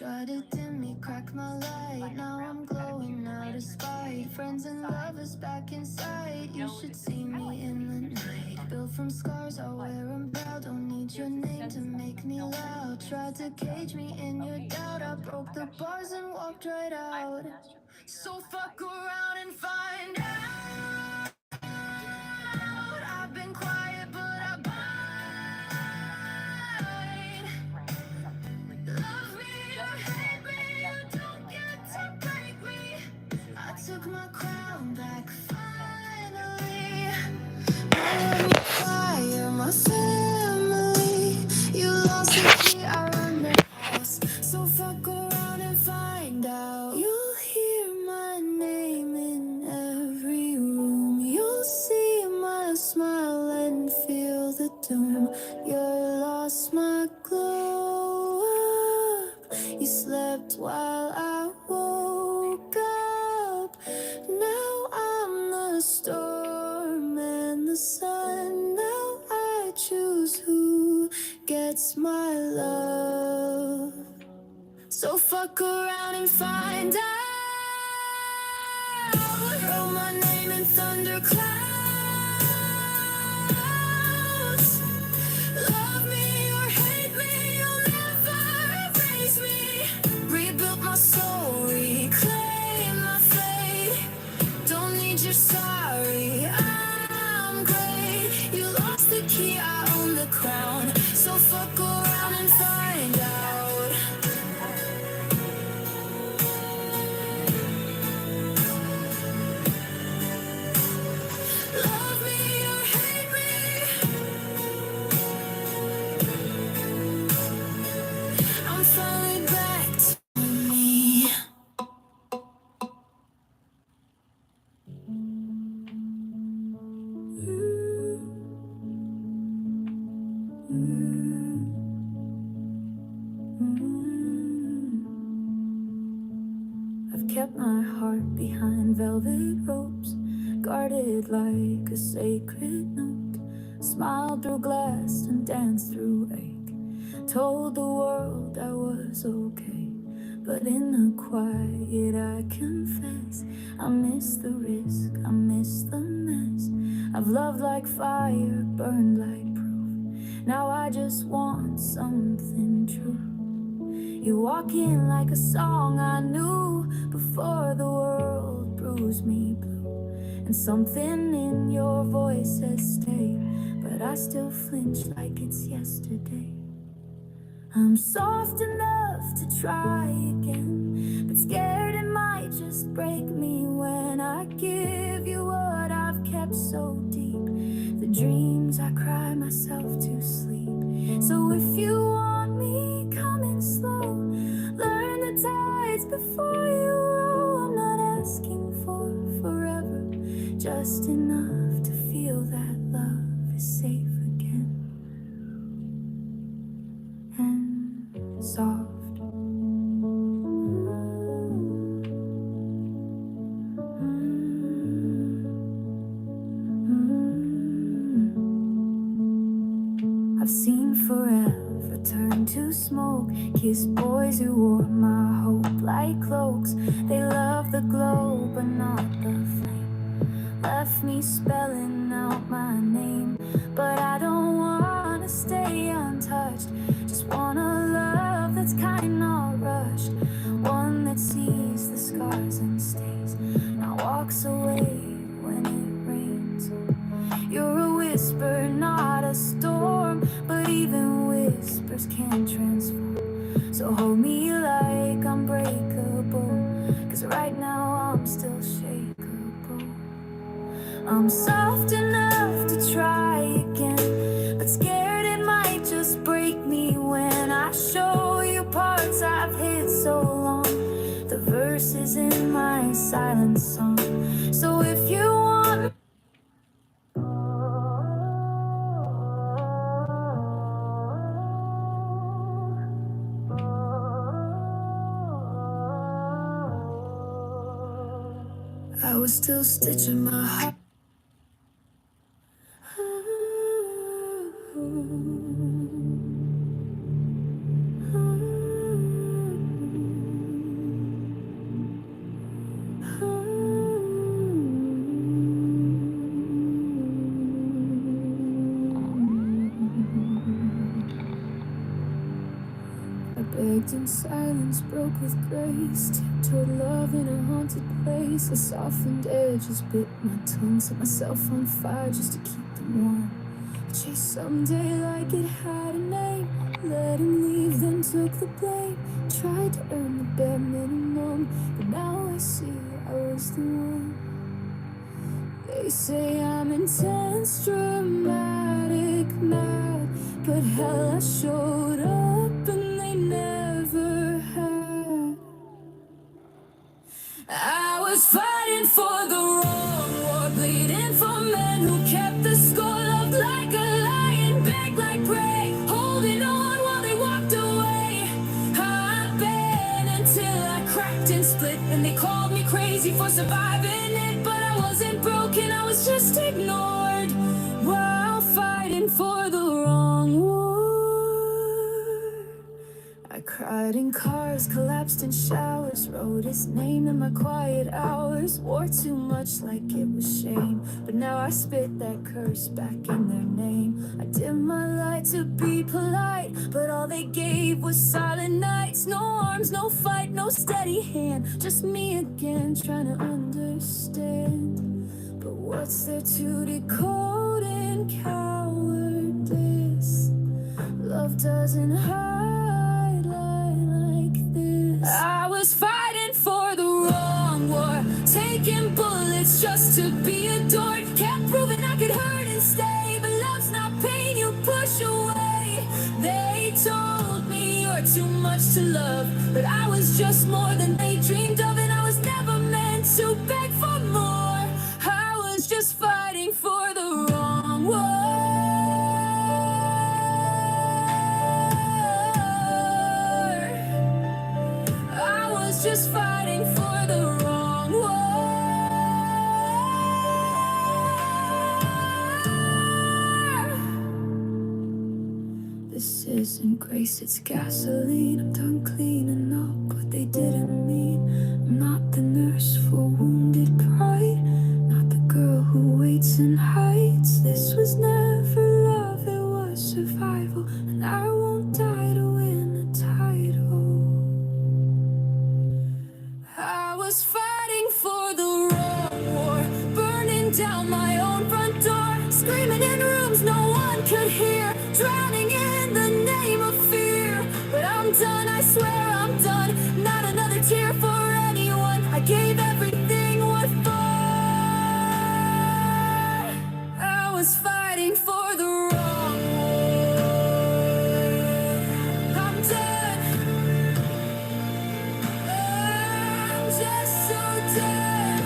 Try to dim me, crack my light. Now I'm glowing out of spite. Friends and lovers back inside. You should see me in the night. Built from scars, I wear them proud. Don't need your name to make me loud. Tried to cage me in your doubt. I broke the bars and walked right out. So fuck around and find out. I've been quiet, but I bite. Love me or hate me, you don't get to break me. I took my crown back finally. Fire, my family. You lost the key, I run the house. So fuck around and find out. You'll hear my name in every room. You'll see my smile and feel the doom. You're lost, my glow up. You slept while I woke up. Now I'm the storm and the sun. Now I choose who gets my love. So fuck around and find out. Wrote my name in thunderclouds. Love me or hate me, you'll never erase me. Rebuilt my soul, reclaim my fate. Don't need your sorry, I'm great. You lost the key, I own the crown. So fuck around and find out. Love me or hate me, I'm finally back to me. I've kept my heart behind velvet ropes, guarded like a sacred note. Smiled through glass and danced through ache. Told the world I was okay, but in the quiet I confess I miss the risk, I miss the mess. I've loved like fire, burned like proof. Now I just want something true. You walk in like a song I knew before the world bruised me blue. And something in your voice says stay, but I still flinch like it's yesterday. I'm soft enough to try again, but scared it might just break me when I give you what I've kept so deep. The dreams I cry myself to sleep. So if you want me coming slow, learn the tides before you roll. I'm not asking for forever, just enough to feel that love is safe again. And soft. I've seen forever turn to smoke, kissed boys who wore my hope like cloaks. They love the glow but not the flame. Left me spelling out my name, but I don't wanna stay untouched. Just want a love that's kind, not rushed. One that sees the scars and stays, not walks away when it rains. You're a whisper, not a storm, but even whispers can transform. So hold me like I'm breakable, 'cause right now I'm still shakeable. I'm soft enough to try again, but scared it might just break me when I show you parts I've hid so long. The verses in my silent song. So if you want, I was still stitching my heart. walked in silence, broke with grace, tiptoed love in a haunted place. The softened edges bit my tongue, set myself on fire just to keep them warm. Chased someday like it had a name, let him leave, then took the blame. Tried to earn the bare minimum, but now I see I was the one. They say I'm intense, dramatic, mad, but hell, I showed up and they never had. I was fighting for the wrong war, bleeding for men who kept the score. Loved like a lion, begged like prey, holding on while they walked away. I've been until I cracked and split, and they called me crazy for surviving it. But I wasn't broken, I was just ignored while fighting for the wrong war. I cried in cars, collapsed in showers, wrote his name in my quiet hours. Wore too much like it was shame, but now I spit that curse back in their name. I dim my light to be polite, but all they gave was silent nights. No arms, no fight, no steady hand, just me again trying to understand. But what's there to decode in cowardice? Love doesn't hide like this. I was fighting for the wrong war, taking bullets just to be adored. Kept proving I could hurt and stay, but love's not pain you push away. They told me you're too much to love, but I was just more than they dreamed of, and I was never meant to beg for more. I was just fighting for the wrong war. Just fighting for the wrong war. This isn't grace, it's gasoline. I'm done cleaning up what they didn't mean. I'm not the nurse for wounded pride, not the girl who waits and hides. This was never love, it was survival, and I won't die to win a title. I was fighting for the wrong war, burning down my own front door, screaming in rooms no one could hear, drowning in the name of fear. But I'm done, I swear I'm done, not another tear for anyone. I gave everything worth for. I was fighting for the wrong war. I'm done. Just so dead.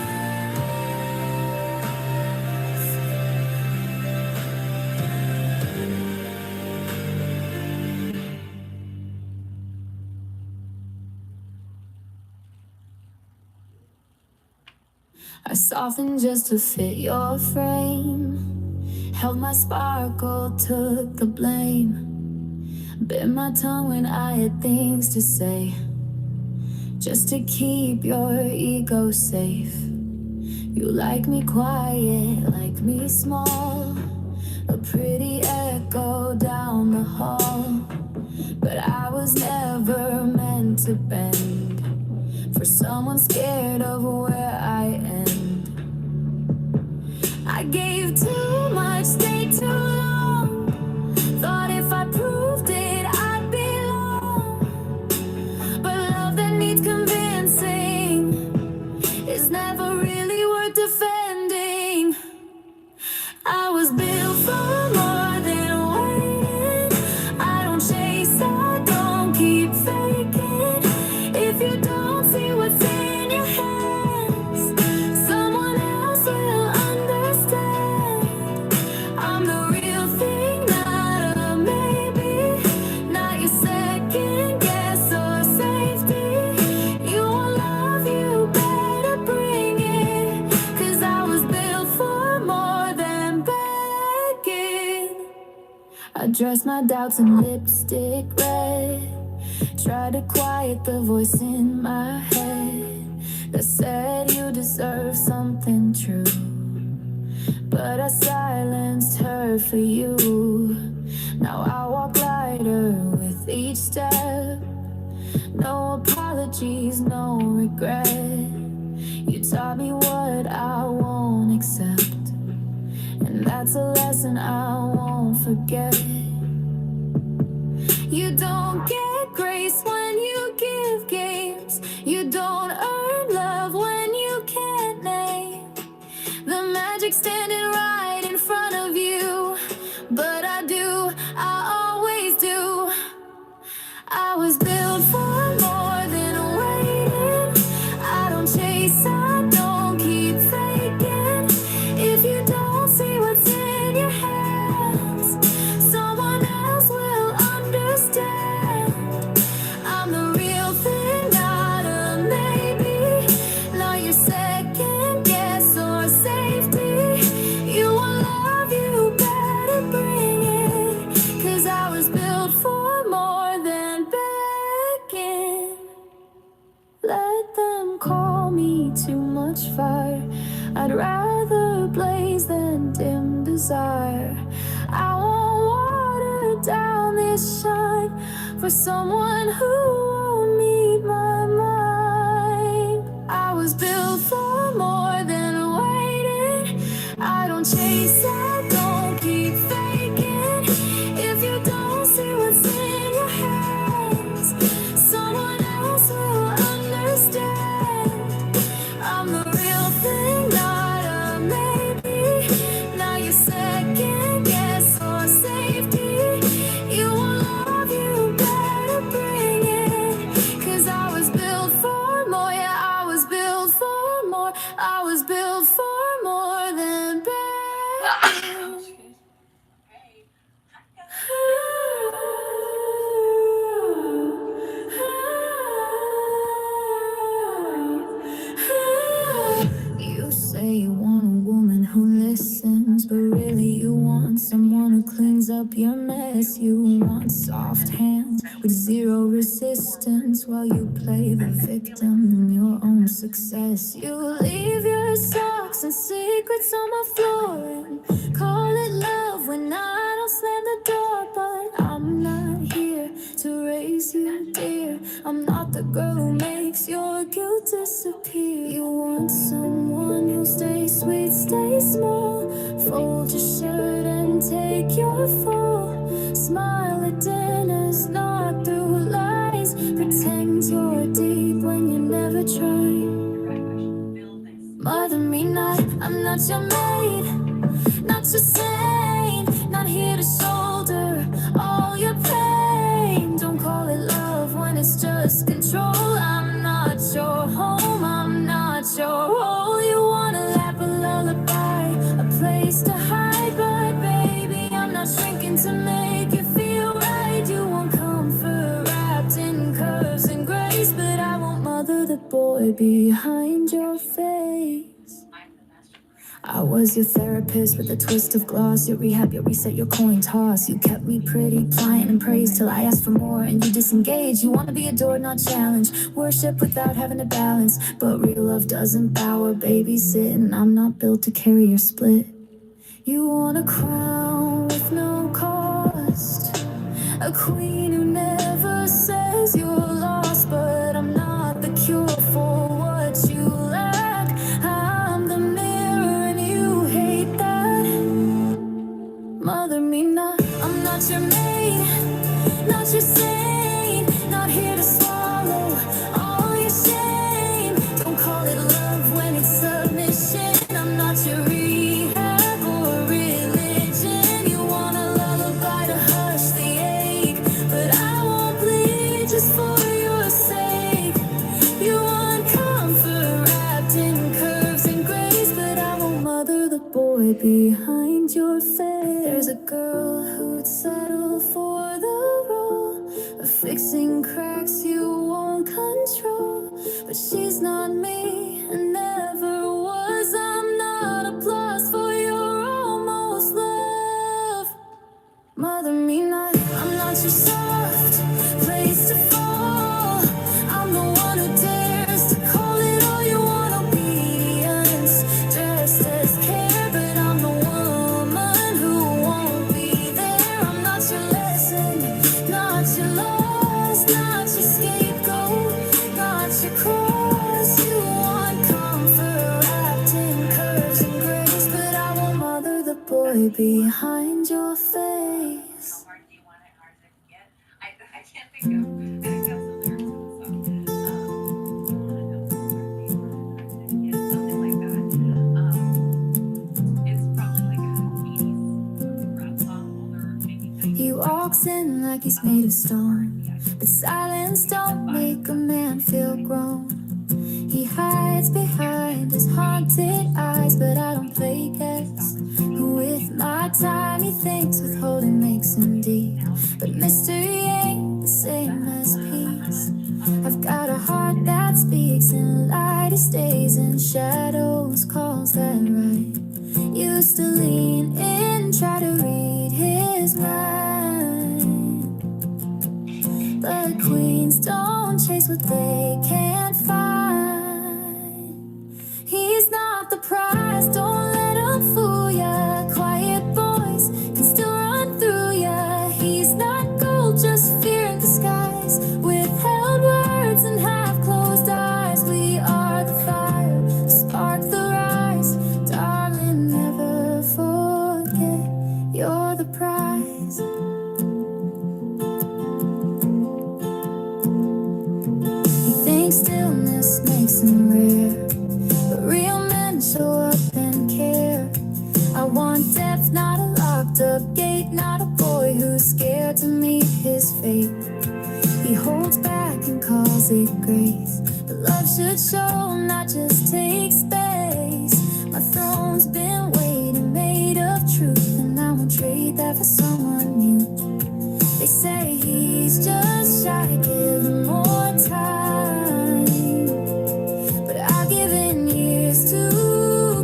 I softened just to fit your frame, held my sparkle, took the blame, bit my tongue when I had things to say, just to keep your ego safe. You like me quiet, like me small, a pretty echo down the hall. But I was never meant to bend for someone scared of where I end. I gave too much, stayed too long, thought if I proved it I'd belong. But love that needs convincing is never really worth defending. I was built for more than waiting. I don't chase, I don't keep faking. If you don't see what's in your hands, someone else will understand. I'm the real thing, not a maybe, not your second guess or safety. You want love, you better bring it, 'cause I was built for more than begging. I dressed my doubts in lipstick red, tried to quiet the voice in my head that said you deserve something true. But I silenced her for you. Now I walk lighter with each step, No apologies, no regret. You taught me what I won't accept, and that's a lesson I won't forget. You don't get grace when you give games. You don't earn love when you can't name the magic standing right in front of you. But I do, I always do. I was built for more than waiting. I don't chase, I don't keep faking. If you don't see what's in your hands, someone else will understand. I'm the real thing, not a maybe. Not your second guess or safety. You want love, you better bring it. 'Cause I was built for more than begging. Let them call me too much fire. I'd rather blaze than dim desire. I won't water down this shine for someone who won't meet my mind. I was built for more than waiting. I don't chase, I don't keep faking. If you don't see what's in your hands, someone else will understand. I'm the real thing, not a maybe. Not your second guess or safety. You want love, you better bring it. 'Cause I was built for more, yeah, I was built for more. I was built for more than begging. You say you want a woman who listens, but really you want someone who cleans up your mess. You want soft hands with zero resistance while you play the victim in your own success. You leave your socks and secrets on my floor and call it love when I don't slam the door. But I'm not here to raise you, dear. I'm not the girl who makes your guilt disappear. You want someone who'll stay sweet, stay small. Fold your shirt and take your fall. Smile at dinners, not through lies. Pretend you're deep when you never try. Mother me not, I'm not your maid, not your saint. Not here to shoulder all your pain. Don't call it love when it's just control. I'm not your home, I'm not your role. You wanna laugh a lullaby, a place to hide. But baby, I'm not shrinking to make you feel right. You want comfort wrapped in curves and grace, but I won't mother the boy behind your face. I was your therapist with a twist of gloss. Your rehab, your reset, your coin toss. You kept me pretty, pliant and praised till I asked for more and you disengaged. You wanna be adored, not challenged. Worship without having to balance. But real love doesn't bow or babysit, and I'm not built to carry your split. You want a crown with no cost, a queen who never says you're lost. But I'm not the cure for what you lack. I'm the mirror and you hate that. Mother me not, I'm not your maid, not your saint. Not here to swallow all your shame. Don't call it love when it's submission. I'm not your rehab or religion. You want a lullaby to hush the ache, but I won't bleed just for your sake. You want comfort wrapped in curves and grace, but I won't mother the boy behind your face. There's a girl who'd settle for the role of fixing cracks you won't control, but she's not me and never was. I'm not applause for your almost love. Mother me not, I'm not your soft place to fall. I'm the one who dares to call it all. You want obedience dressed as care, but I'm the woman who won't be there. I'm not your lesson, not your loss, not your scapegoat. quiet boy behind your face. How hard do you want it? Hard as I can get. I can't think of. I think that's the lyrics of the song. Yeah, something like that. It's probably like a 80s rap song, older, maybe 90s. He walks in like he's made of stone, but silence don't make a man feel grown. He hides behind his haunted eyes, but I don't play guess. With my tiny things, withholding makes him deep, but mystery ain't the same as peace. I've got a heart that speaks in light, he stays in shadows, calls that right. Used to lean in, try to read his mind, but queens don't chase what they can't find. He's not the prize, don't let him fool ya. Quiet boys can still run through ya. He's not gold, just fear in disguise. Withheld words and half-closed eyes. We are the fire, the spark, the rise. Darling, never forget, you're the prize. He thinks stillness makes him rare, but real men show up and care. I want depth, not a locked up gate, not a boy who's scared to meet his fate. He holds back and calls it grace, but love should show, not just take space. My throne's been waiting, made of truth, and I won't trade that for someone new. They say he's just shy to give him more time, but I've given years to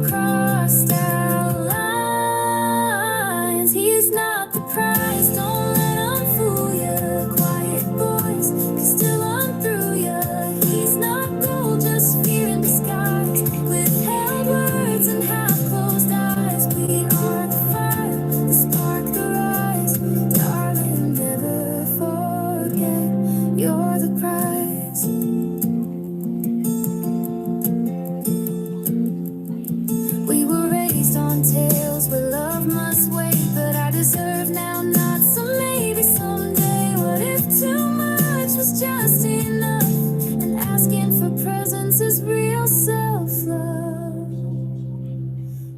cross down lines. He's not the prize, don't let him fool ya. Quiet boys can still run through ya. He's not gold, just fear in disguise. Withheld words and half-closed eyes. We are the fire, the spark, the rise. Darling, never forget, you're the prize. We were raised on tales where love must wait, but I deserve now, not some maybe someday. What if too much was just enough, and asking for presence is real self-love?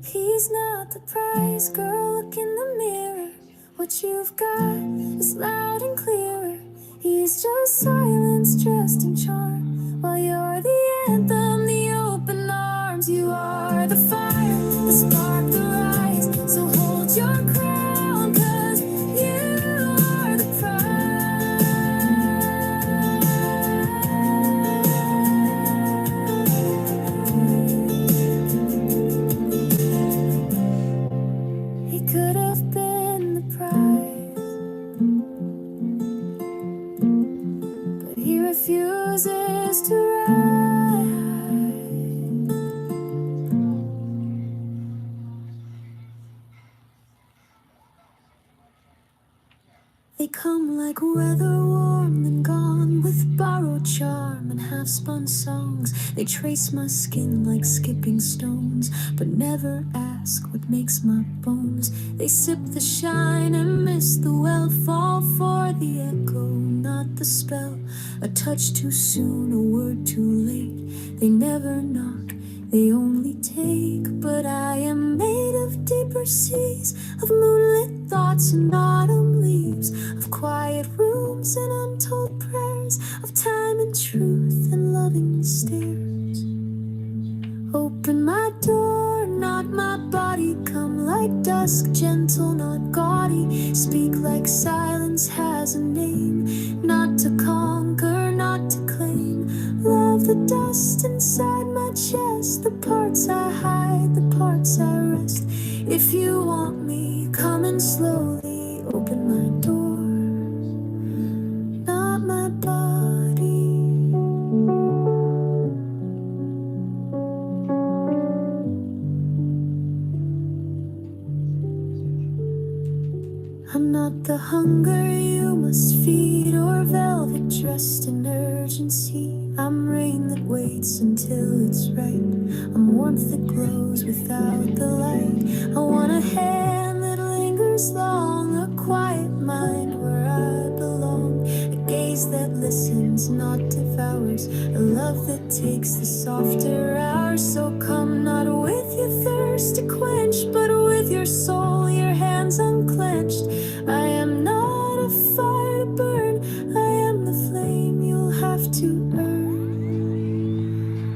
He's not the prize, girl, look in the mirror. What you've got is loud and clearer. He's just silence dressed in charm, while you're the anthem, the open arms. You are the fire, the spark, the rise. So hold your crown, 'cause you are the prize. He could have been the prize, but he refuses to rise. They come like weather, warm and gone, with borrowed charm and half-spun songs. They trace my skin like skipping stones, but never ask what makes my bones. They sip the shine and miss the well, fall for the echo, not the spell. A touch too soon, a word too late. They never knock, they only take. But I am made of deeper seas, of moonlit thoughts and autumn leaves, of quiet rooms and untold prayers, of time and truth and loving stares. Open my door, not my body. Come like dusk, gentle, not gaudy. Speak like silence has a name, not to conquer, not to claim. Love the dust inside my chest, the parts I hide, the parts I rest. If you want me, come in slowly. Open my door, not my body. I'm not the hunger you must feed, or velvet dressed in urgency. I'm rain that waits until it's right. I'm warmth that glows without the light. I want a hand yours, a love that takes the softer hours. So come not with your thirst to quench, but with your soul, your hands unclenched. I am not a fire to burn, I am the flame you'll have to earn.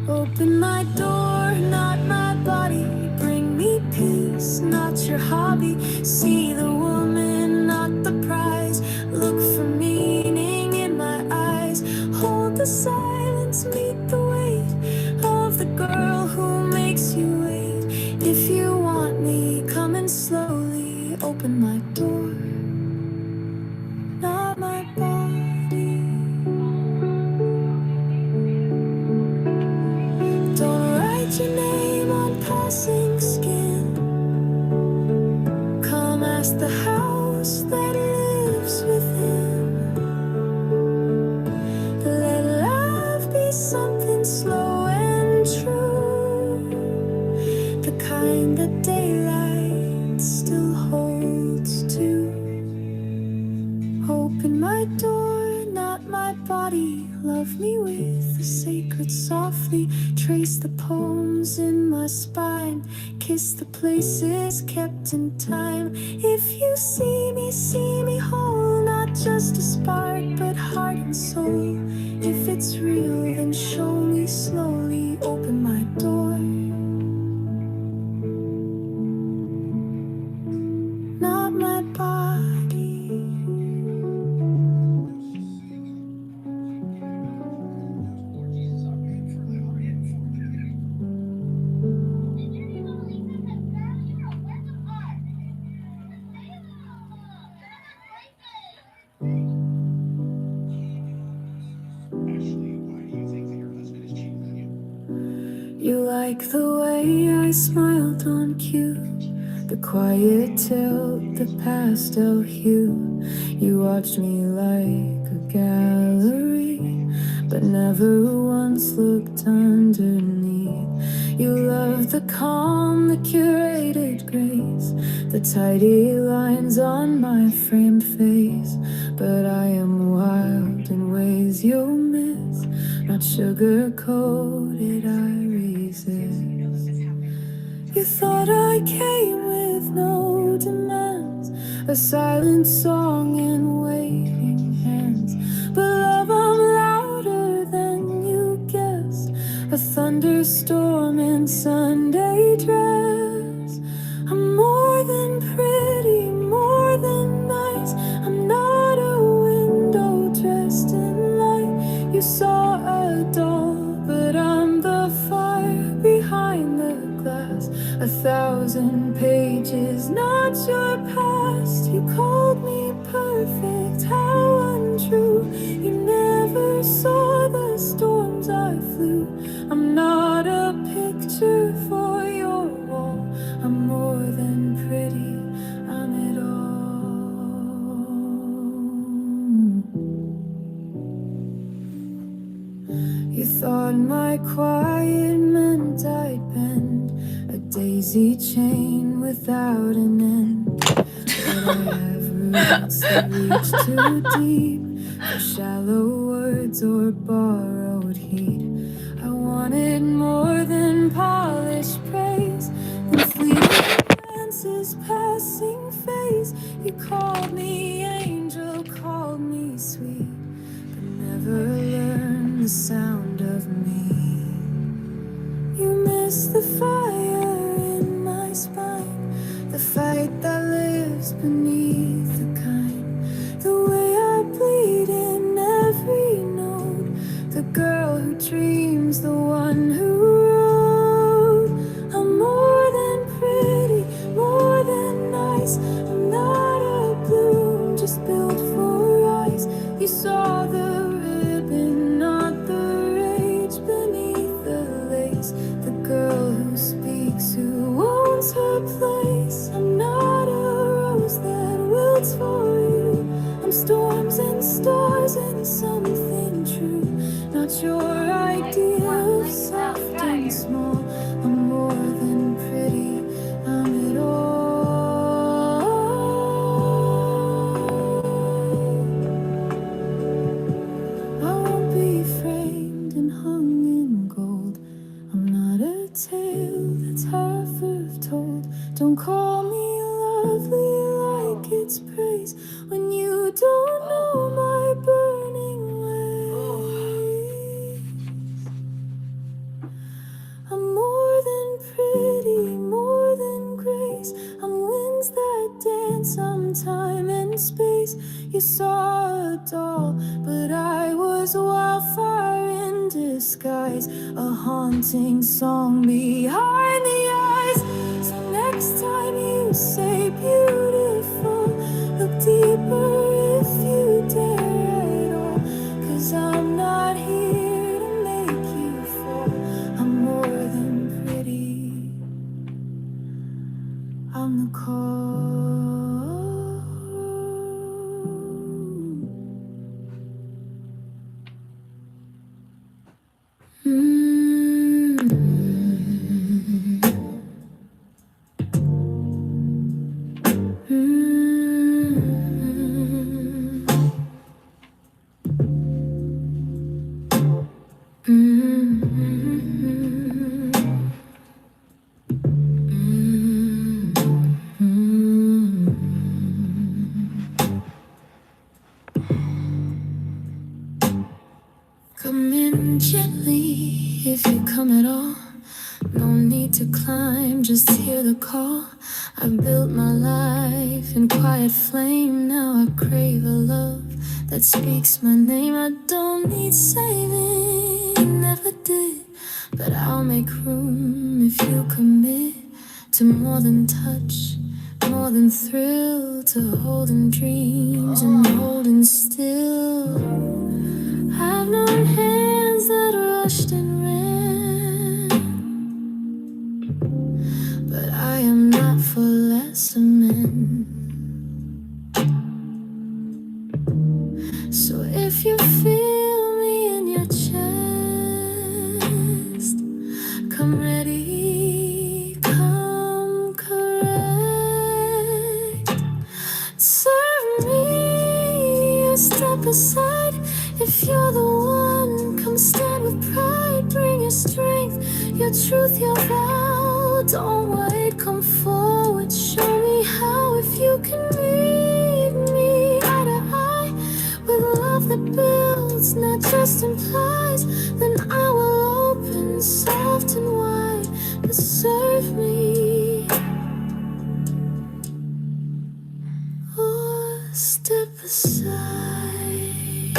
Open my door, not my body. Bring me peace, not your hobby. See the woman, not the prize. Look for meaning in my eyes. Hold the silence, meet the weight of the girl who makes you wait. If you want me, come in slowly. Open my door, not my body. Don't write your name on passing skin. Come ask the house that lives within. Let love be something slow and true, the kind that daylight still holds to. Open my door, not my body. Love me with the sacred softly. Trace the poems in my spine. Kiss the places kept in time. If you see me whole. Not just a spark, but heart and soul. If it's real, then show me slowly. Open my door, not my body. You like the way I smiled on cue, the quiet tilt, the pastel hue. You watched me like a gallery, but never once looked underneath. You love the calm, the curated grace, the tidy lines on my framed face. But I am wild in ways you'll miss, not sugar-coated, I resist. You thought I came with no demands, a silent song and waiting hands. But love, I'm louder than you guessed, a thunderstorm in Sunday dress. I'm more than pretty, more than nice. I'm not a window dressed in light. You saw a doll, but I'm the fire behind the glass. 1,000 pages, not your past. You called me perfect, how untrue. You never saw the storms I flew. I'm not a picture for your wall. I'm more than pretty, I'm it all. You thought my quiet meant I'd bend, a daisy chain without an end. But I have roots that reach too deep for shallow words or borrowed heat. I wanted more than polished praise, than fleeting glances, passing phase. You called me angel, called me sweet, but never learned the sound of me. You miss the fire in my spine, the fight that lives beneath the kind, the way I bleed in every note, the girl who dreams, the one who wrote. I'm more than pretty, more than nice. I'm not a bloom just built for ice. You saw the ribbon, not the rage beneath the lace, the girl who speaks, who owns her place. I'm not a rose that wilts for you. I'm storms and stars and something true, not your idea of soft and small. I'm more than pretty, I'm it all. I won't be framed understand some time and space. You saw a doll, but I was a wildfire in disguise, a haunting song behind the eyes. So next time you say beautiful, look deeper if you dare at all. 'Cause I'm not here to make you fall. I'm more than pretty, I'm the call. Come in gently if you come at all. No need to climb, just hear the call. I built my life in quiet flame. Now I crave a love that speaks my name. I don't need saving, never did. But I'll make room if you commit to more than touch, more than thrill, to holding dreams and holding still. I've known hands that rushed and ran, but I am not for lesser men. So if you feel me in your chest, come ready, come correct. Serve me a step aside. If you're the one, come stand with pride. Bring your strength, your truth, your vow. Don't wait, come forward. Show me how. If you can meet me eye to eye with love that builds, not just implies, then I will open soft and wide. But serve me or step aside.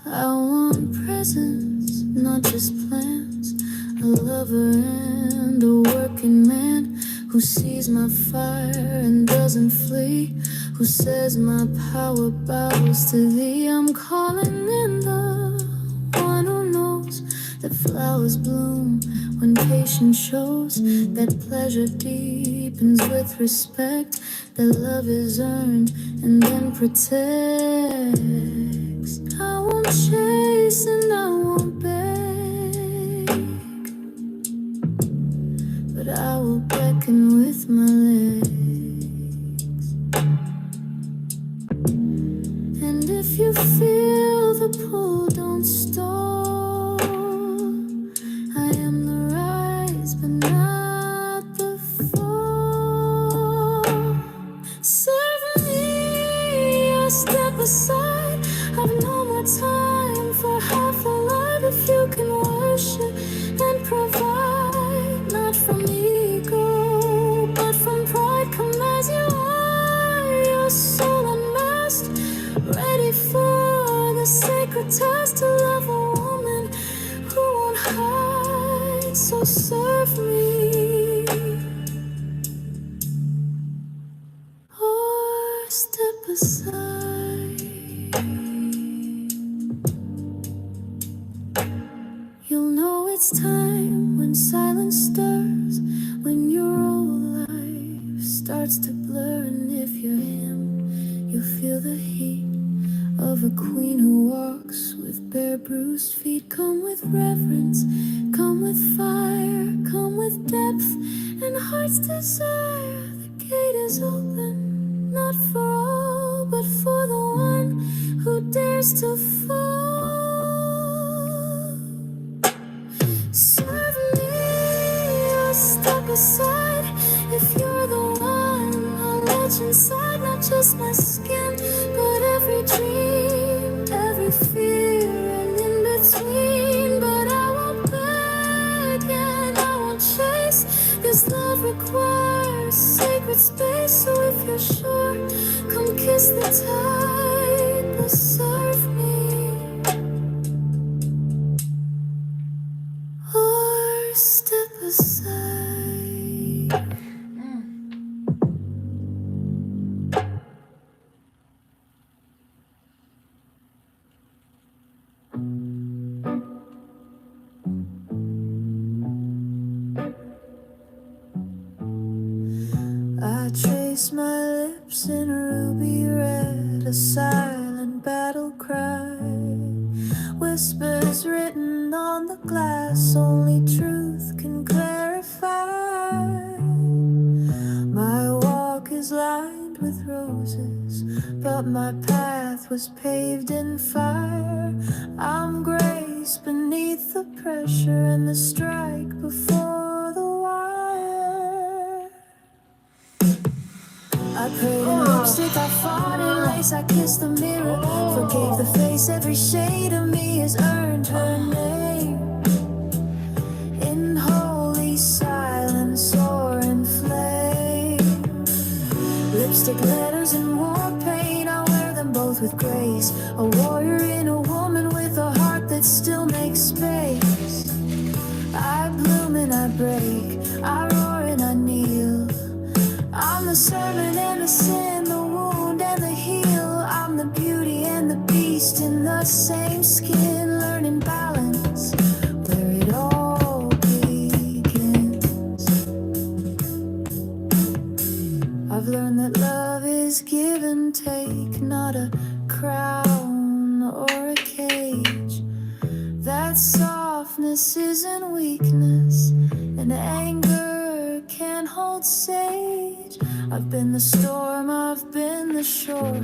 I want presents, not just plans. A lover and a working man who sees my fire and doesn't flee, who says my power bows to thee. I'm calling in the one who knows that flowers bloom when patience shows, that pleasure deepens with respect, that love is earned and then protects. I won't chase and I won't beg, but I will beckon with my legs. And if you feel the pull, don't stall. I am the rise, but not the fall. Serve me or step aside. I've no more time for half a life. If you can worship and provide, not from ego, but from pride. Come as you are, your soul unmasked, ready for the sacred task to love a woman who won't hide. So serve me or step aside. You'll know it's time when silence stirs, when your whole life starts to blur. And if you're him, you'll feel the heat of a queen who walks with bare bruised feet. Come with reverence, come with fire, come with depth and heart's desire. The gate is open, not for all, but for the one who dares to fall. Serve me or step aside. If you're the one, I'll let you inside. Not just my skin, but every dream, every fear, and in between. But I won't beg and I won't chase. 'Cause love requires sacred space. So if you're sure, come kiss the tide that serve me, or step aside. I trace my lips in ruby red, a silent battle cry. Whispers written on the glass, only truth can clarify. My walk is lined with roses, but my path was paved in fire. I'm grace beneath the pressure and the strike before the wire. I prayed in lipstick, I fought in lace, I kissed the mirror, forgave the face. Every shade of me has earned her name. In holy silence or in flame, lipstick, letters, and war paint, I wear them both with grace. A warrior in a woman with a heart that still makes space. I bloom and I break, I roar and I kneel. I'm the servant and the sin, the wound and the heel. I'm the beauty and the beast in the same skin, learning balance where it all begins. I've learned that love is give and take, not a crown or a cage. That softness isn't weakness, and anger can hold sage. I've been the storm, I've been the shore,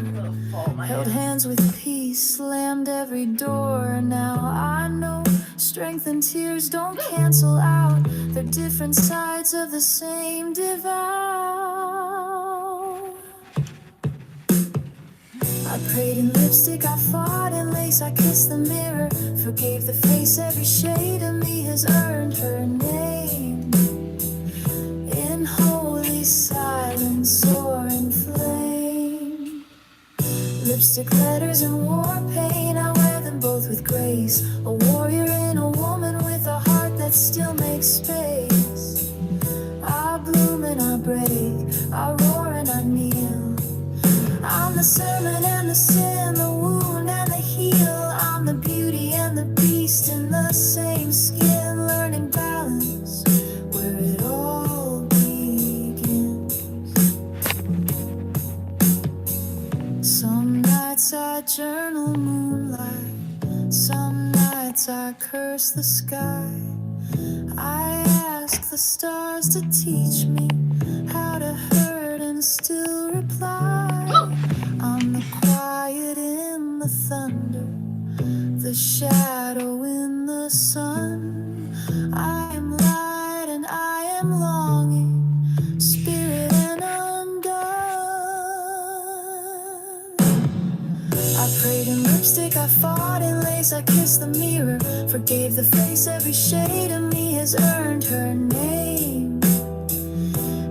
held hands with peace, slammed every door. Now I know strength and tears don't cancel out, they're different sides of the same devour. I prayed in lipstick, I fought in lace, I kissed the mirror, forgave the face. Every shade of me has earned her name. In holy silence or in flame, lipstick, letters, and war paint, I wear them both with grace. A warrior in a woman with a heart that still makes space. I bloom and I break, I roar and I kneel. I'm the sermon and the sin, the wound and the heel. I'm the beauty and the beast in the same skin, learning balance where it all begins. Some nights I journal moonlight, some nights I curse the sky. I ask the stars to teach me how to hurt and still reply. I'm the quiet in the thunder, the shadow in the sun. I am light and I am longing, spirit and undone. I prayed in lipstick, I fought in lace, I kissed the mirror, forgave the face. Every shade of me has earned her name.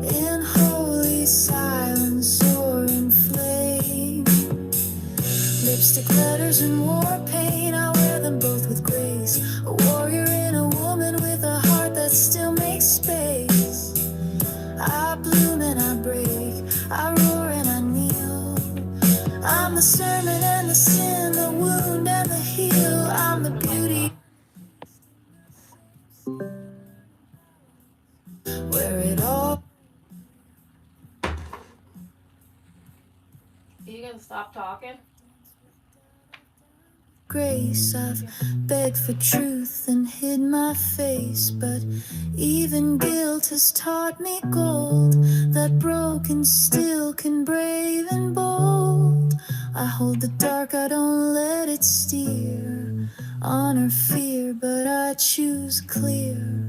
In holy silence or in flame, lipstick, letters, and war paint, I wear them both with grace. A warrior in a woman with a heart that still makes space. I bloom and I break, I roar and I kneel. I'm the sermon and the sin, the wound and the heel. I'm the beauty where it all. You gonna stop talking? Grace, I've begged for truth and hid my face, but even guilt has taught me gold, that broken still can brave and bold. I hold the dark, I don't let it steer, honor fear, but I choose clear.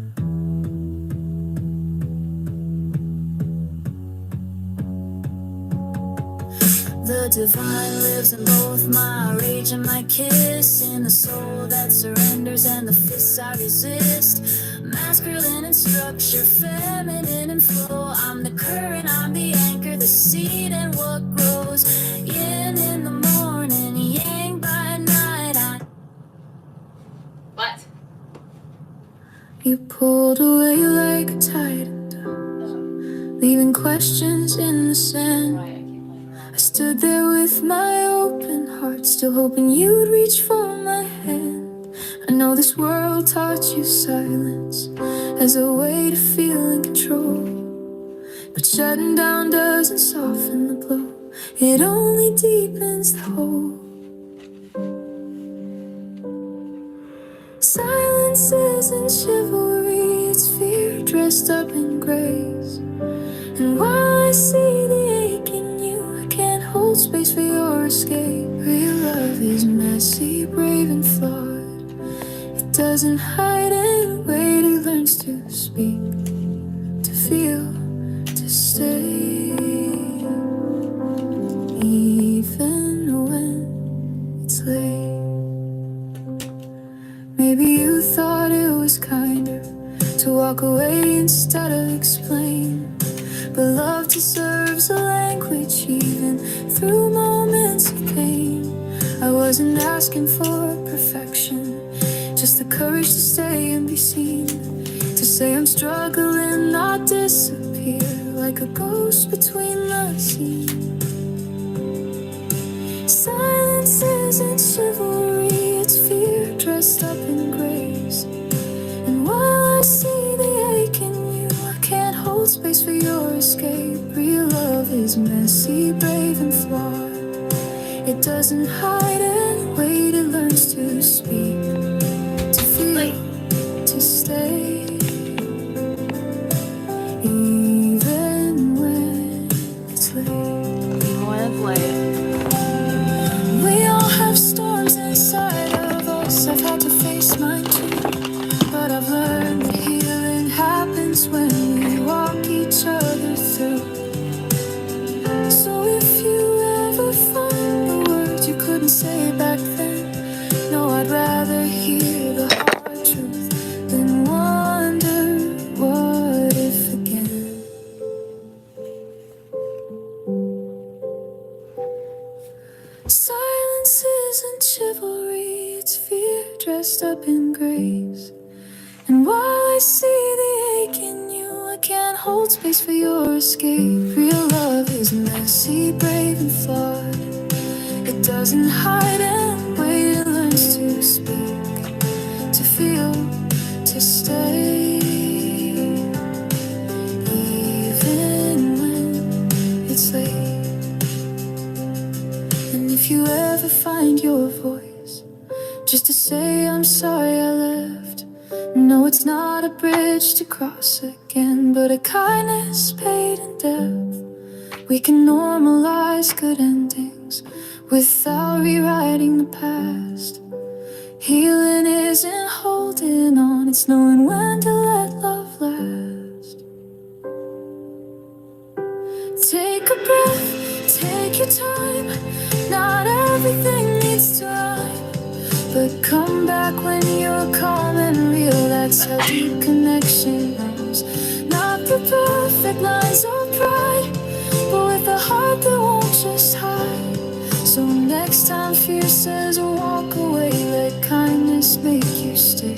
The divine lives in both my rage and my kiss, in the soul that surrenders and the fists I resist. Masculine in structure, feminine in flow. I'm the current, I'm the anchor, the seed and what grows. Yin in the morning, yang by night. What? You pulled away like a tide, leaving questions in the sand. Right, I keep playing around. I stood there with my open heart, still hoping you'd reach for my hand. I know this world taught you silence as a way to feel in control, but shutting down doesn't soften the blow, it only deepens the hole. Silence isn't chivalry, it's fear dressed up in grace. And while I see the ache in you, I can't hold space for your escape. Real love is messy, brave and flawed. It doesn't hide in a way, it learns to speak, to feel, to stay. Even when it's late. Maybe you thought it was kinder to walk away instead of explain, but love deserves a language even through moments of pain. I wasn't asking for perfection, just the courage to stay and be seen, to say I'm struggling, not disappear like a ghost between the scenes. Silence isn't chivalry, it's fear dressed up in grace. And while I see the ache in you, I can't hold space for your escape. Real love is messy, brave and flawed. It doesn't hide and wait, it learns to speak, to feel, to stay. Even when it's late. Even when it's late. We all have storms inside of us, I've had to face mine too, but I've learned that healing happens when we walk each other through. So if you ever find the words you couldn't say back then, no, I'd rather hear the hard truth than wonder what if again. Silence isn't chivalry, it's fear dressed up in grace. And while I see the ache in you, I can't hold space for your escape. Real love is messy, brave and flawed. It doesn't hide and wait, it learns to speak, to feel, to stay. Even when it's late. And if you ever find your voice, just to say I'm sorry I left. No, it's not a bridge to cross again, but a kindness paid in death. We can normalize good endings without rewriting the past. Healing isn't holding on, it's knowing when to let love last. Take a breath, take your time. Not everything needs to rhyme, but come back when you're calm and real. That's how deep connection grows. Not the perfect lines of pride, but with a heart that won't just hide. So next time fear says walk away, let kindness make you stay.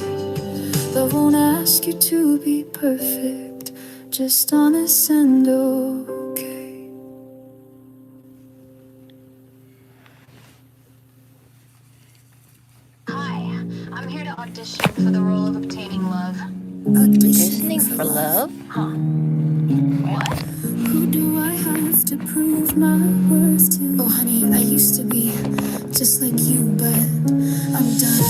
Love won't ask you to be perfect, just honest and okay. Hi, I'm here to audition for the role of obtaining love. Auditioning for love? Huh? What? Who do I have to prove my worth to? Oh honey, I used to be just like you, but I'm done.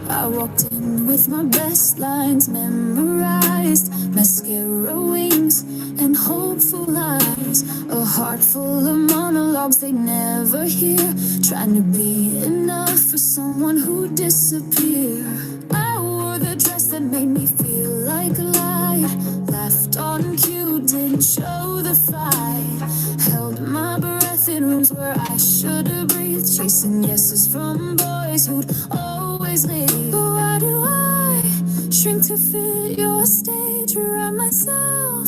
I walked in with my best lines memorized, mascara wings and hopeful lies. A heart full of monologues they never hear, trying to be enough for someone who disappeared. I wore the dress that made me feel like a lie, show the fight. Held my breath in rooms where I should have breathed, chasing yeses from boys who'd always leave. But why do I shrink to fit your stage? Rewrite myself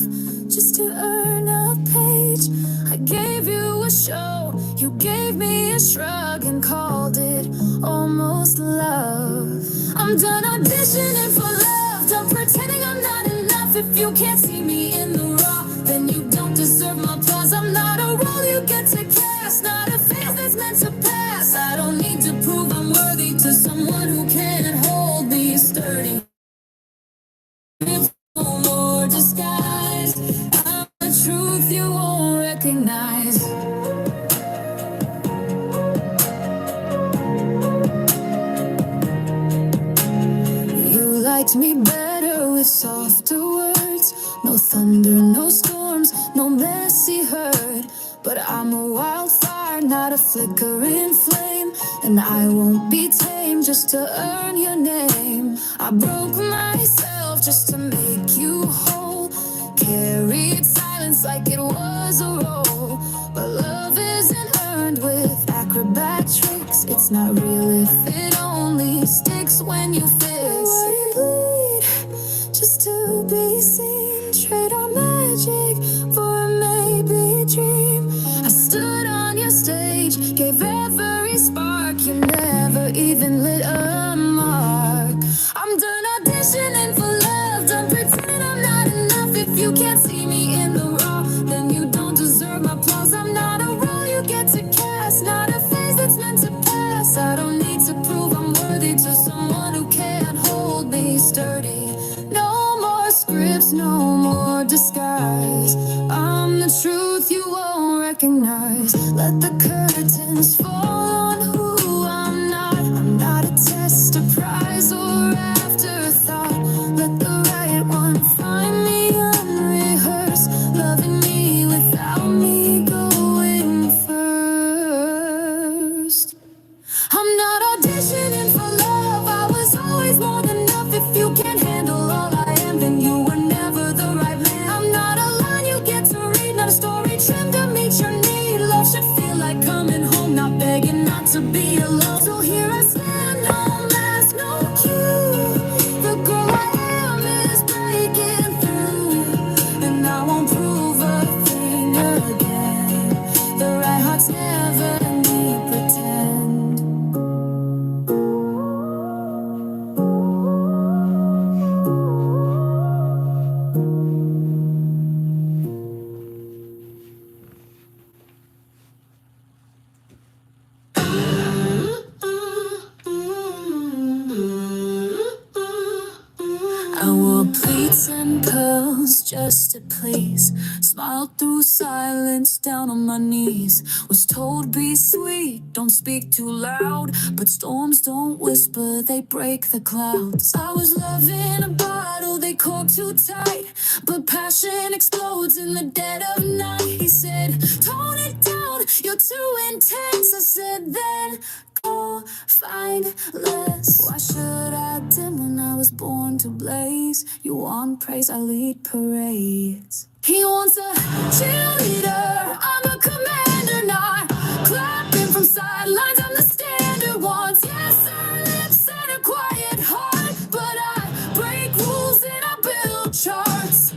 just to earn a page. I gave you a show, you gave me a shrug and called it almost love. I'm done auditioning for love, done pretending I'm not enough. If you can't see me in the raw, then you don't deserve my applause. I'm not a role you get to cast, not a phase that's meant to pass. I don't need to prove I'm worthy to someone who can't hold me sturdy. No more disguise, I'm the truth you won't recognize. You liked me better with softer words. No thunder, no storms, no messy hurt. But I'm a wildfire, not a flickering flame. And I won't be tamed just to earn your name. I broke myself just to make you whole. Carried silence like it was a role. But love isn't earned with acrobat tricks. It's not real if it only sticks when you fix. Why bleed just to be seen? Trade our magic for a maybe dream. I stood on your stage, gave every spark. You never even lit a mark. I'm done auditioning for love, done pretending I'm not enough. If you can't see me in the raw, then you don't deserve my applause. I'm not a role you get to cast, not a phase that's meant to pass. I don't need to prove I'm worthy to someone who can't hold me sturdy. No more scripts, no more disguise. I'm the truth you won't recognize. Let the curtains fall on who I'm not. I'm not a test, a prize, or afterthought. Let the right one find me unrehearsed, loving me without me going first. I'm not auditioning for love, I was always more than enough. If you can't handle all I am, then you were never the right man. I'm not a line you get to read, not a story trimmed to meet your need. Love should feel like coming home, not begging not to be alone. So here I stand, no mask, no cue. The girl I am is breaking through, and I won't prove a thing again. The right hearts never need pretend. I wore pleats and pearls just to please. Smiled through silence down on my knees. Was told be sweet, don't speak too loud. But storms don't whisper, they break the clouds. I was love in a bottle, they cork too tight. But passion explodes in the dead of night. He said, tone it down, you're too intense. I said, then go find less. Why should I dim when I was born to blaze? You want praise, I lead parades. He wants a cheerleader, I'm a commander, not clapping from sidelines. I'm the standard once. Yes, her lips and a quiet heart, but I break rules and I build charts.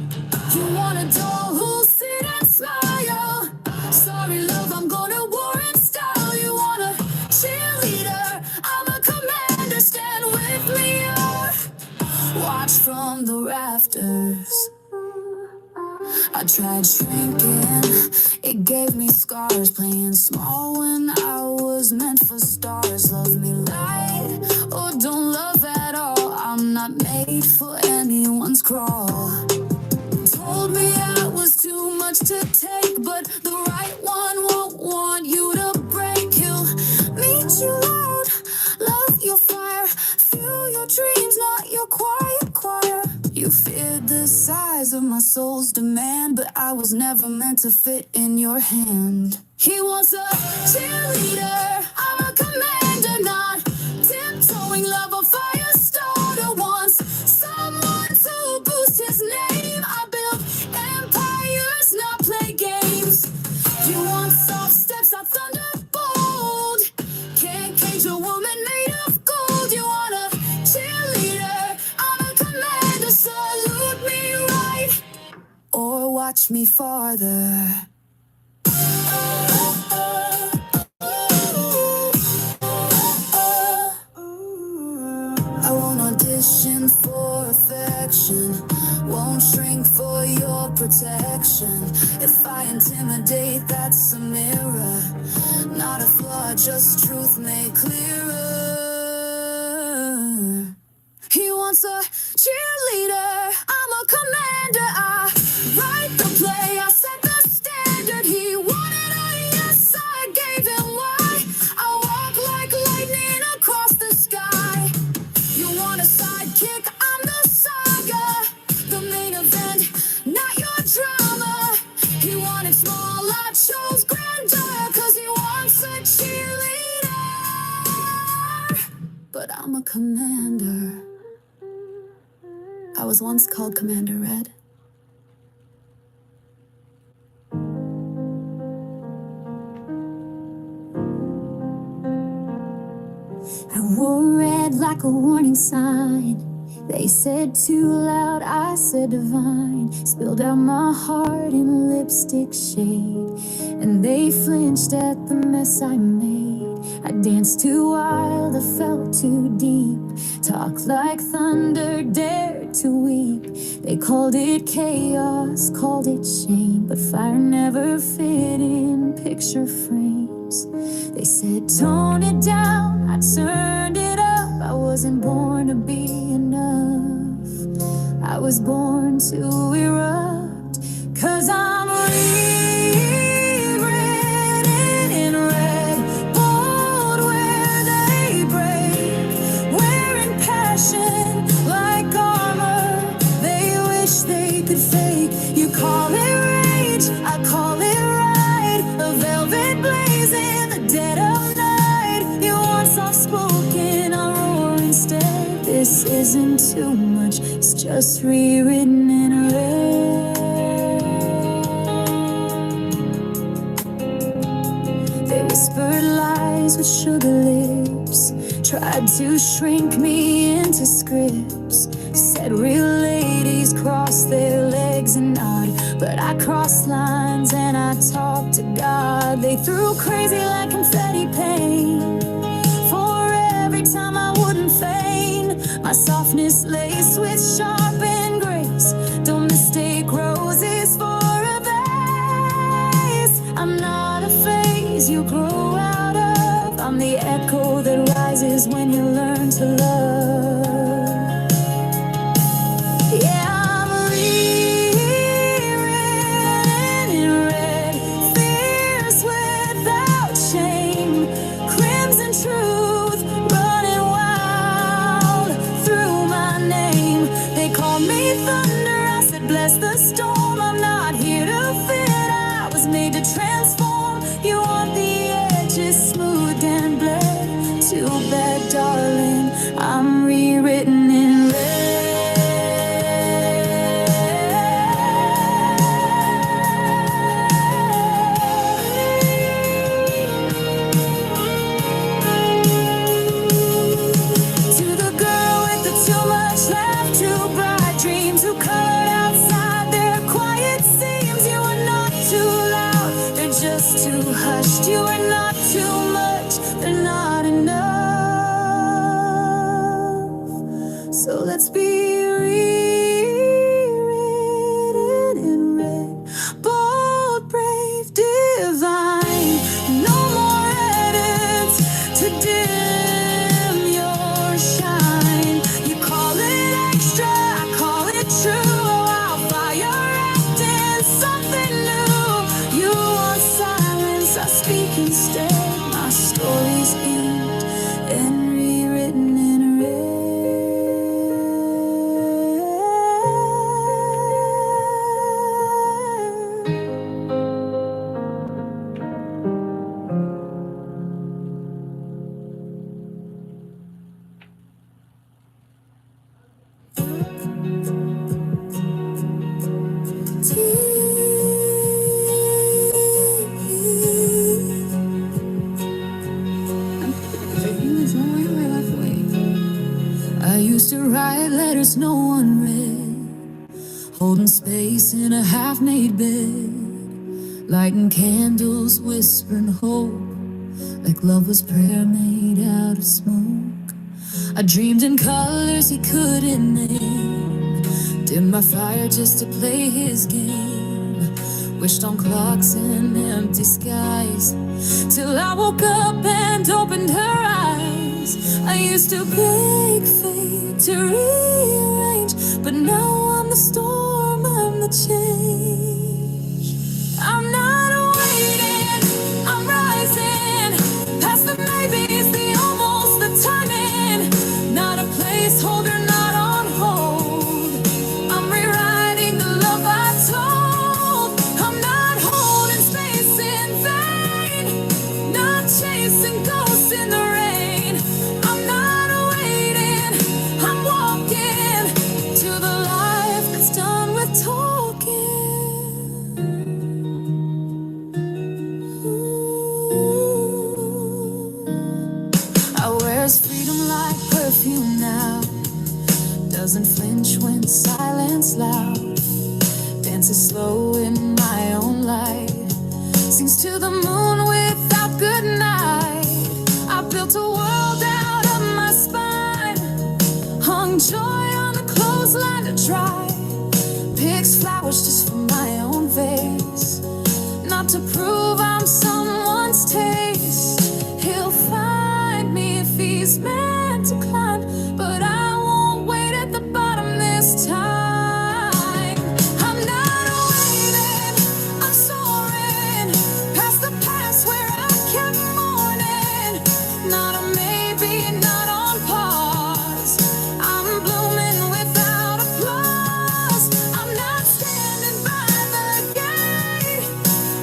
You want a doll who'll sit and smile. Sorry, love, I'm gonna war in style. You want a cheerleader, I'm a commander. Stand with me or watch from the rafters. I tried shrinking, it gave me scars. Playing small when I was meant for stars. Love me light or don't love at all. I'm not made for anyone's crawl. Told me I was too much to take, but the right one won't want you to break. He'll meet you loud, love your fire, fuel your dreams, not your quiet choir. You feared the size of my soul's demand, but I was never meant to fit in your hand. He wants a cheerleader, I'm a commander, not tiptoeing love or fire starter. Wants someone to boost his name. I built empires, watch me farther. I won't audition for affection, won't shrink for your protection. If I intimidate, that's a mirror, not a flaw, just truth made clearer. He wants a cheerleader, I'm a commander. I write the play, I set the standard. He wanted a yes, I gave him why. I walk like lightning across the sky. You want a sidekick, I'm the saga, the main event, not your drama. He wanted small, I chose grandeur, cause he wants a cheerleader. But I'm a commander. I was once called Commander Red. I wore red like a warning sign. They said too loud, I said divine. Spilled out my heart in lipstick shade, and they flinched at the mess I made. I danced too wild, I felt too deep. Talked like thunder, dared to weep. They called it chaos, called it shame, but fire never fit in picture frames. They said tone it down, I turned it up. I wasn't born to be enough, I was born to erupt. Cause I'm rewritten in red, bold where they break, wearing passion like armor. They wish they could fake. You call it rage, I call it ride. A velvet blaze in the dead of night. You want soft spoken, I roar instead. This isn't too much, it's just rewritten in red. They whispered lies with sugar lips, tried to shrink me into scripts. Said real ladies cross their legs and nod, but I crossed lines and I talked to God. They threw crazy like confetti paint for every time I wouldn't feign. My softness laced with sharpened grace. Don't mistake roses for a vase. I'm not a phase you grow out of, I'm the echo that rises when you learn to love. Yeah, I'm rewritten in red, fierce without shame, crimson truth running wild through my name. They call me thunder, I said bless the storm. I'm not here to fit, I was made to transform. You want the edges smoothed and bled, too bad darling, I'm rewritten in red. To the girl with the too much laugh, too bright dreams, who colored outside their quiet seams. You are not too loud, they're just too hushed. You are not too much, they're not enough. So let's be rewritten in red, bold, brave, divine. No more edits to dim your shine. You call it extra, I call it true. Wildfire acting something new. You want silence, I speak instead. My story's inked and rewritten in red. I used to write letters no one read, holding space in a half-made bed, lighting candles, whispering hope, like love was prayer made out of smoke. I dreamed in colors he couldn't name, dimmed my fire just to play his game, wished on clocks and empty skies, till I woke up and opened her eyes. I used to beg fate to rearrange, but now I'm the storm, I'm the change. I'm not waiting, I'm rising, past the maybes, the almost, the timing. Not a placeholder, not on hold. I'm rewriting the love I told. I'm not holding space in vain, not chasing ghosts in the rain. I'm not waiting, I'm walking to the life that's done with talking. I wear his freedom like perfume now, doesn't flinch when silence loud, dances slow in my own light, sings to the moon without good night. I built a world out of my spine, hung joy on the clothesline to dry, picks flowers just for my own vase, not to prove I'm someone's taste. He'll find me if he's meant to climb, but I won't wait at the bottom this time. I'm not waiting, I'm soaring past the past where I kept mourning. Not a maybe, not on pause. I'm blooming without applause. I'm not standing by the gate,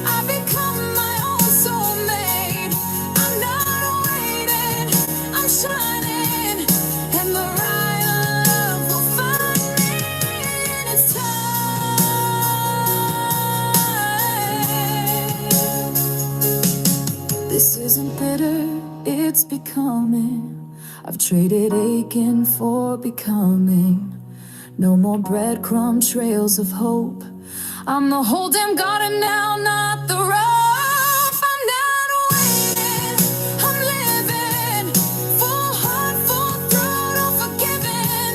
I become my own soulmate. I'm not waiting, I'm shining, and the right love will find me in its time. This isn't bitter, it's becoming. I've traded aching for becoming. No more breadcrumb trails of hope. I'm the whole damn garden now, not the rough. I'm not waiting, I'm living. Full heart, full throat, unforgiven.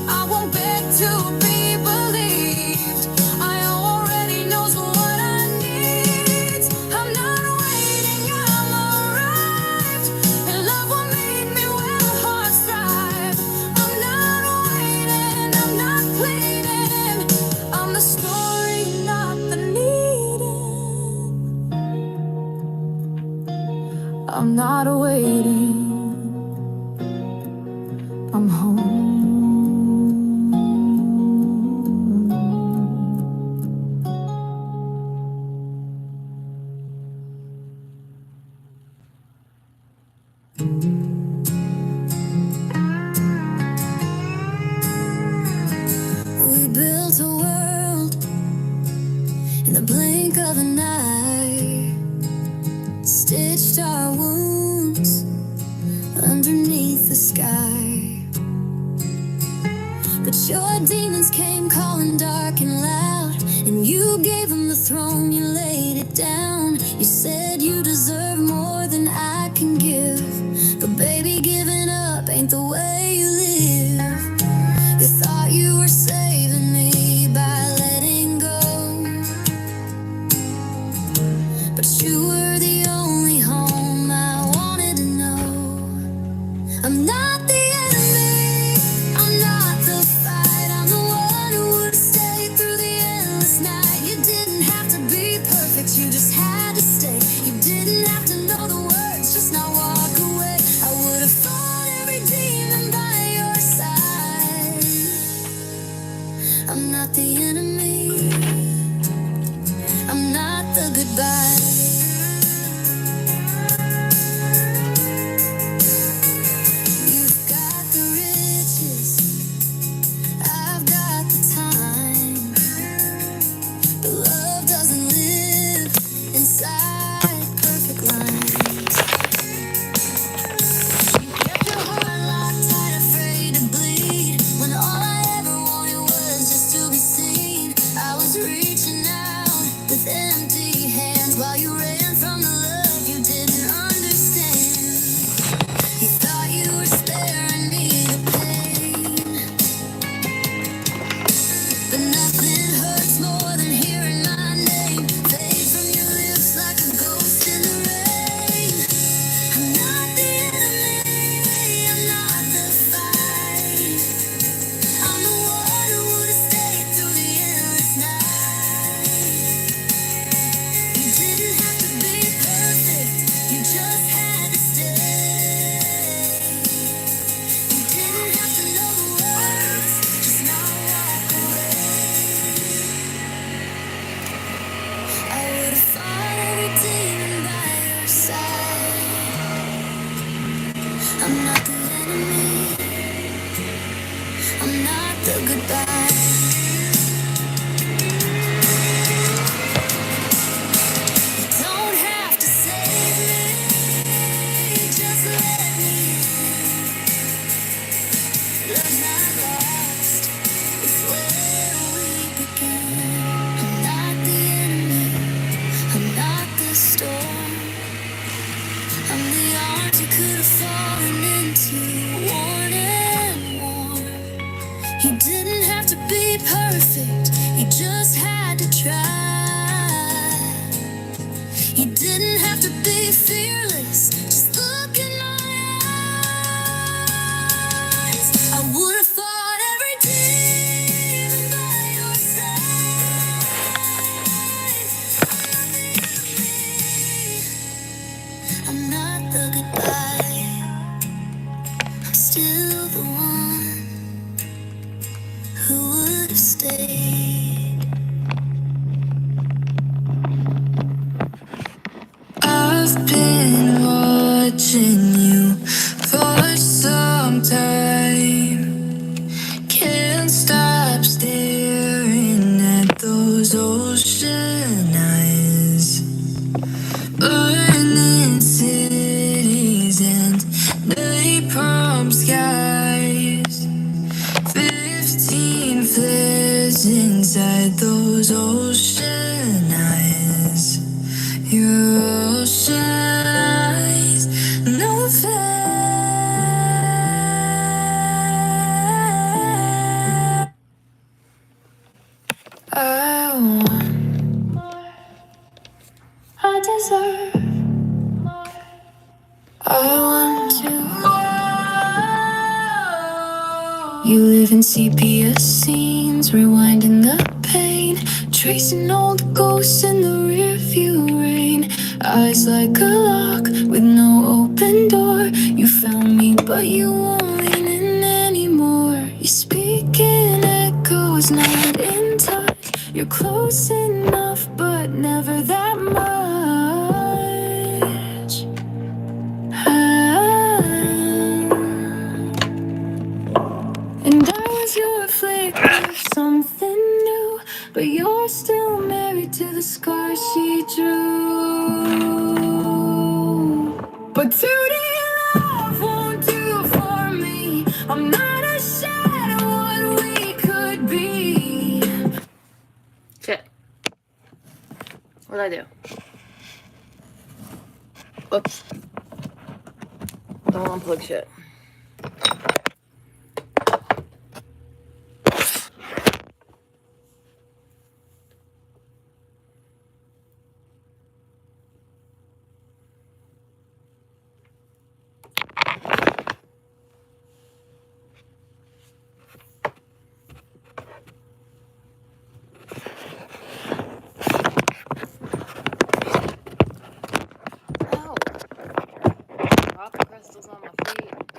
I won't beg to be believed. I already knows what I need. I'm not waiting, I'm arrived. And love will meet me where hearts thrive. I'm not waiting, I'm not pleading. I'm the story, not the needing. I'm not waiting, I'm home. We built a world in the blink of an eye, stitched our wounds underneath the sky. But your demons came calling dark and loud, and you gave them the throne, you laid it down. You said you deserve more than I can give, but baby, giving up ain't the way you live. You thought you were saving me by letting go, but you were the only home I wanted to know. I'm not the enemy, I'm not the fight. I'm the one who would stay through the endless night. You didn't have to be perfect, you just had to stay. You didn't have to know the words, just not walk away. I would have fought every demon I'm not the goodbye. Don't have to save me, just let me. Love's not lost, it's where we began. I'm not the enemy, I'm not the storm. I'm the arms you could have fallen into, worn and worn. You didn't have to be perfect, you just had to try. You didn't have to be fearless, just look in my eyes. I would have fought every day by your side. I'm not the goodbye, I'm still the one who would have stayed. I've been watching you for some time. Can't stop staring at those ocean eyes. Burning cities and napalm skies. 15 flares inside those ocean eyes. Your ocean eyes, no fair. I want more, I deserve more. I want to. You live in sepia scenes, rewinding the pain, tracing all the ghosts in the rearview rain. Eyes like a lock with no open door. You found me, but you won't lean in anymore. You speak in echoes, not in touch. You're close enough, but never that much. And I was your flicker, something new, but you're still married to the scars she drew. But 2D love won't do for me. I'm not a shadow of what we could be. Shit. What'd I do? Whoops. Don't unplug shit. Ow. Rock crystals on my feet.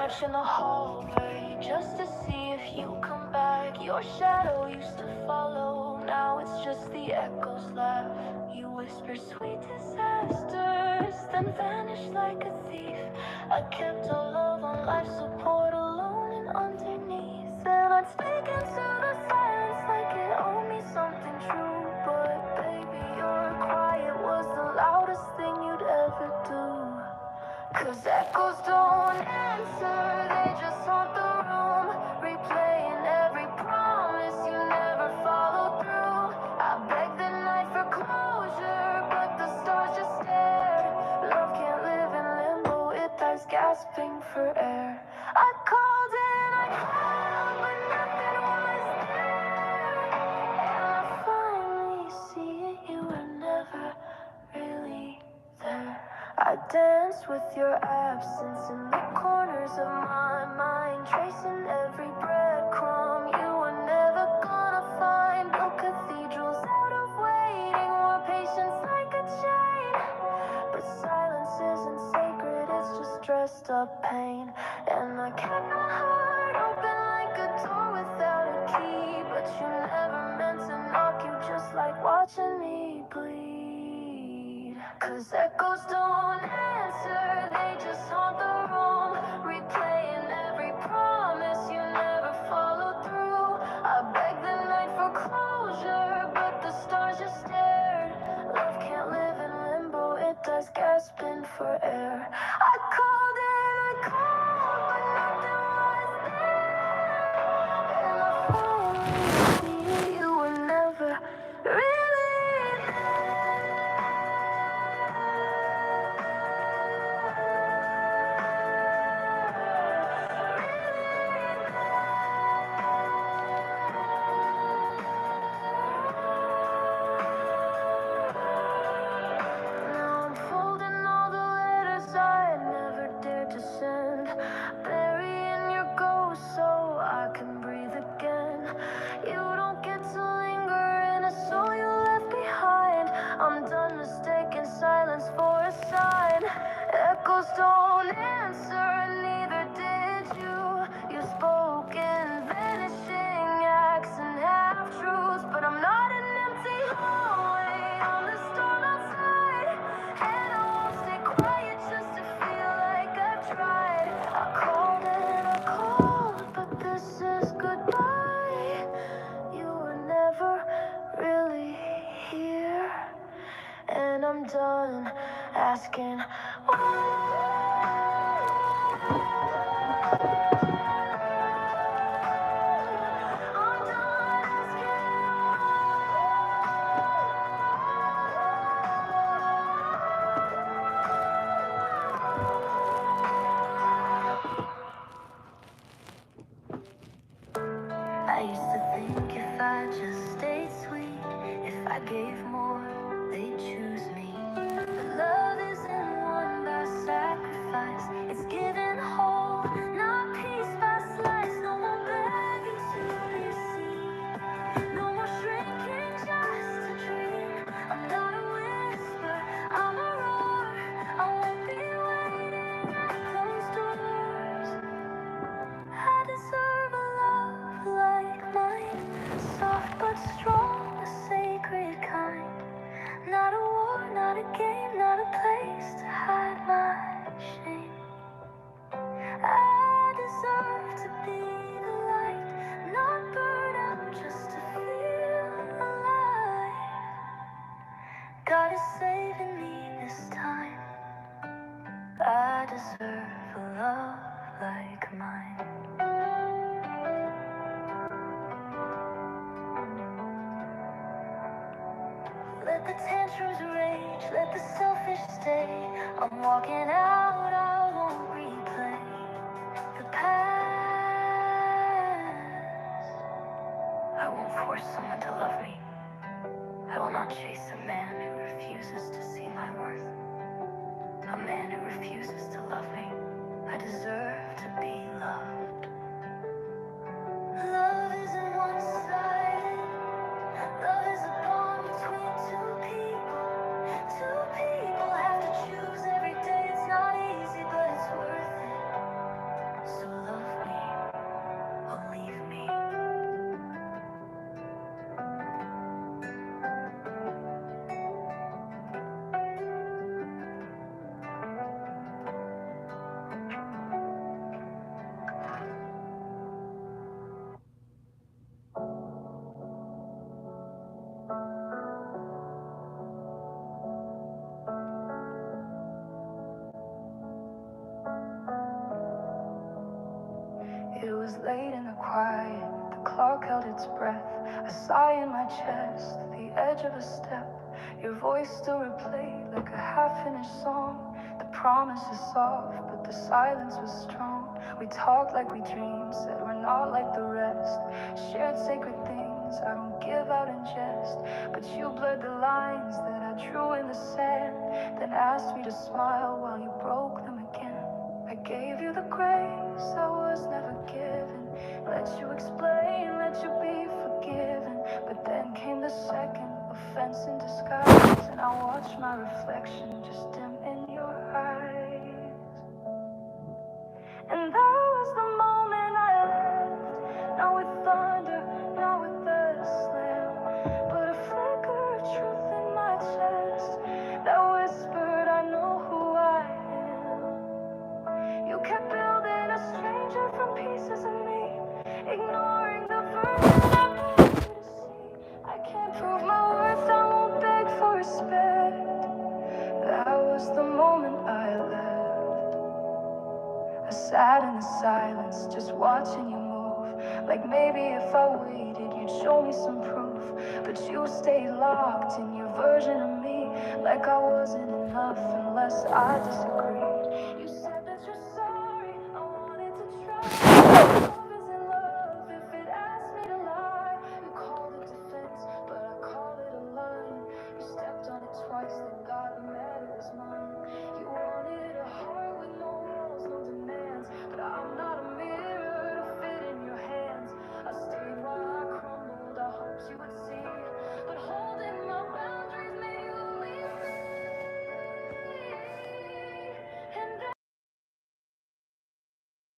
Watch in the hallway just to see if you come back. Your shadow used to follow, now it's just the echoes laugh. You whisper sweet disasters, then vanish like a thief. I kept our love on life support alone and underneath. And I'd speak into the silence like it owed me something true. But baby, your quiet was the loudest thing you'd ever do. 'Cause echoes don't answer, they just haunt the room, replaying every promise you never followed through. I begged the night for closure, but the stars just stared. Love can't live in limbo, it dies gasping for air. I called and I called, but nothing was there. And I finally see it, you were never really there. I dance with your absence in the corners of my mind, tracing every breadcrumb you were never gonna find. Built cathedrals out of waiting, wore patience like a chain. But silence isn't sacred, it's just dressed up pain. And I kept my heart open like a door without a key. But you never meant to knock, you just like watching me bleed. 'Cause echoes don't answer, they just haunt the room, replaying every promise you never followed through. I begged the night for closure, but the stars just stared. Love can't live in limbo, it does gasping for air. I called and I called, but nothing was there. And I finally see you were never really there. Now I'm folding all the letters I never dared to send, burying your ghost so I can breathe again. You don't get to linger in a soul you left behind. I'm done mistaking silence for a sign. Echoes don't answer, neither did you. You spoke in vanishing acts and half-truths, but I'm not an empty hallway, I'm the storm outside. And I won't stay quiet just to feel like I've tried. I called and I called, but this is goodbye. You were never really here. And I'm done asking I'm done I used to think if I just stayed sweet, if I gave more, they'd choose me. But love isn't won by sacrifice, it's given whole, not piece by slice. No more begging to receive, no more shrinking just to dream. I'm not a whisper, I'm a roar. I won't be waiting at closed doors. I deserve a love like mine, soft but strong, a sacred kind. Not a war, not a game, not a place to hide my shame. I deserve to be the light, not burn out just to feel alive. God is saving me this time. I deserve a love like mine. Let the tantrums rage, let the selfish stay. I'm walking out, I won't replay the past. I won't force someone to love me. I will not chase a man who refuses to see my worth. A man who refuses to love me. I deserve to be loved. Love isn't one-sided. Love is a bond between two people. Two people have to choose every day. It's not easy, but it's worth it. So was late in the quiet. The clock held its breath. A sigh in my chest, the edge of a step. Your voice still replayed like a half-finished song. The promise is soft, but the silence was strong. We talked like we dreamed, said we're not like the rest. Shared sacred things I don't give out in jest. But you blurred the lines that I drew in the sand, then asked me to smile while you broke them again. I gave you the grace I was never given. Let you explain, let you be forgiven. But then came the second offense in disguise, and I watched my reflection just dim in your eyes. And that was the moment I left. Not with thunder, not with the slam, but a flicker of truth in my chest that whispered, I know who I am. You kept building a stranger from pieces of me, ignoring the version I meant you to see. I can't prove my worth, I won't beg for respect. That was the moment I left. I sat in the silence, just watching you move. Like maybe if I waited, you'd show me some proof. But you stayed locked in your version of me, like I wasn't enough unless I disagree.